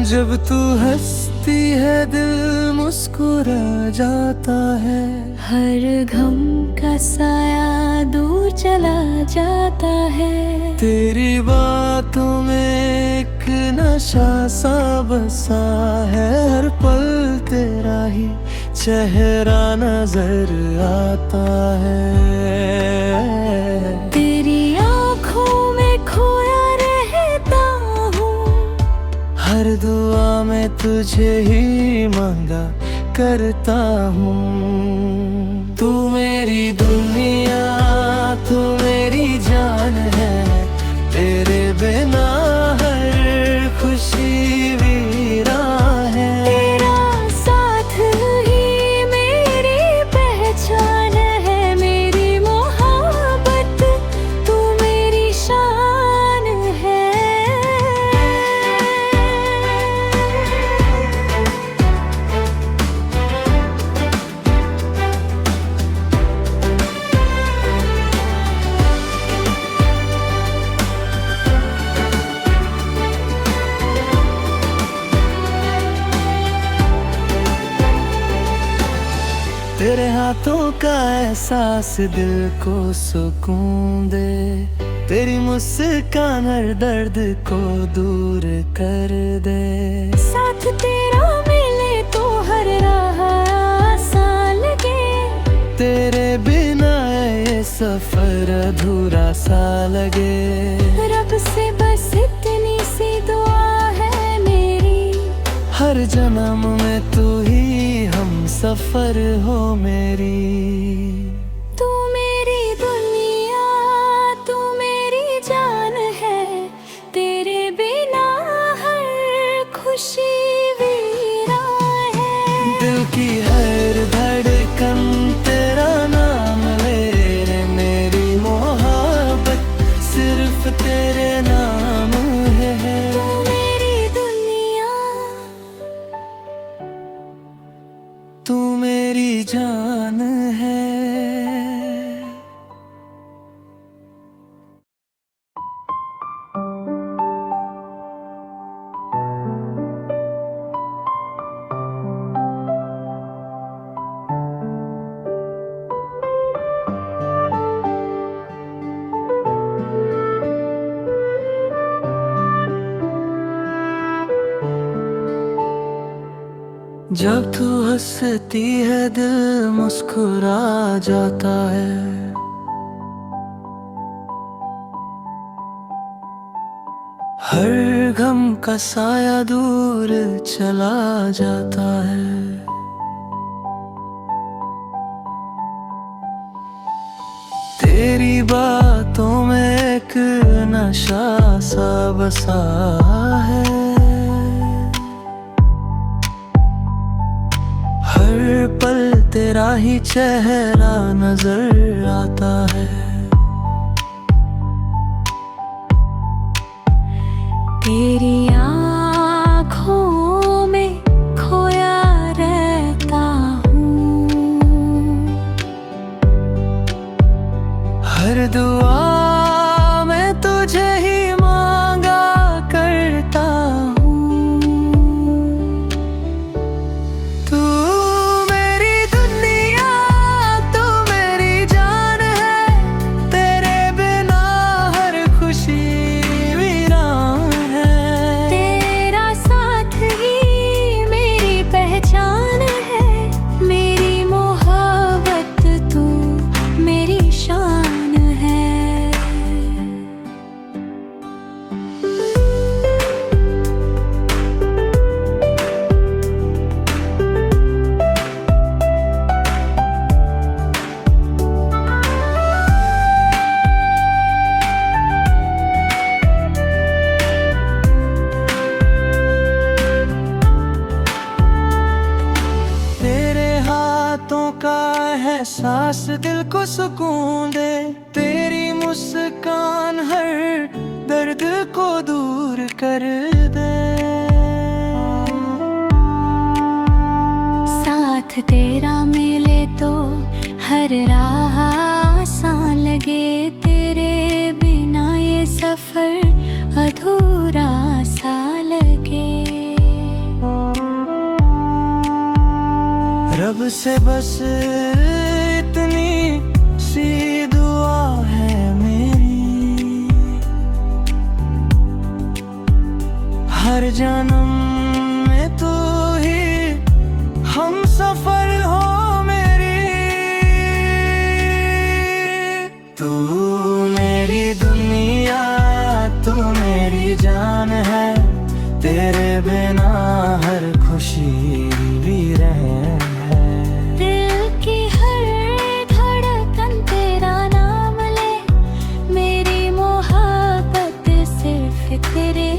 जब तू हंसती है दिल मुस्कुरा जाता है, हर गम का साया दूर चला जाता है। तेरी बातों में एक नशा सा बसा है, हर पल तेरा ही चेहरा नजर आता है। तेरी आँखों में खोया रहता हूँ, हर दुआ में तुझे ही मांगा करता हूँ। तू मेरी दुनिया, तू मेरी जान है, तेरे बिना हर खुशी वीरान है। तेरा साथ ही मेरी पहचान है, मेरी मोहब्बत तू मेरी शान है। तेरे हाथों का एहसास दिल को सुकून दे, तेरी मुस्कान हर दर्द को दूर कर दे। साथ तेरा मिले तो हर राह आसान लगे, तेरे बिना ये सफर अधूरा सा लगे। रब से बस इतनी सी दुआ है मेरी, हर जन्म में तू ही हम सफर हो मेरी। तू मेरी दुनिया, तू मेरी जान है, तेरे बिना हर खुशी वीरान है। दिल की हर धड़कन तेरा नाम ले रे, मेरी मोहब्बत सिर्फ तेरे नाम है। तू मेरी दुनिया, तू मेरी जान है। जब तू हंसती है दिल मुस्कुरा जाता है, हर गम का साया दूर चला जाता है। तेरी बातों में एक नशा सा बसा है, हर पल तेरा ही चेहरा नजर आता है। तेरी आँखों में खोया रहता हूँ, हर दुआ में तुझे ही मांगा करता हूँ। तू मेरी दुनिया, तू मेरी जान है, तेरे बिना हर खुशी वीरान है। तेरा साथ ही मेरी पहचान है, मेरी मोहब्बत तू मेरी शान है। तेरे हाथों का एहसास दिल को सुकून दे, तेरी मुस्कान हर दर्द को दूर कर दे। साथ तेरा मिले तो हर राह आसान लगे, तेरे बिना ये सफर अधूरा सा लगे। बस इतनी सी दुआ है मेरी, हर जन्म में तू ही हम सफर हो मेरी। तू मेरी दुनिया, तू मेरी जान है, तेरे बिना हर खुशी भी रहे है। दिल की हर धड़कन तेरा नाम ले, मेरी मोहब्बत सिर्फ तेरे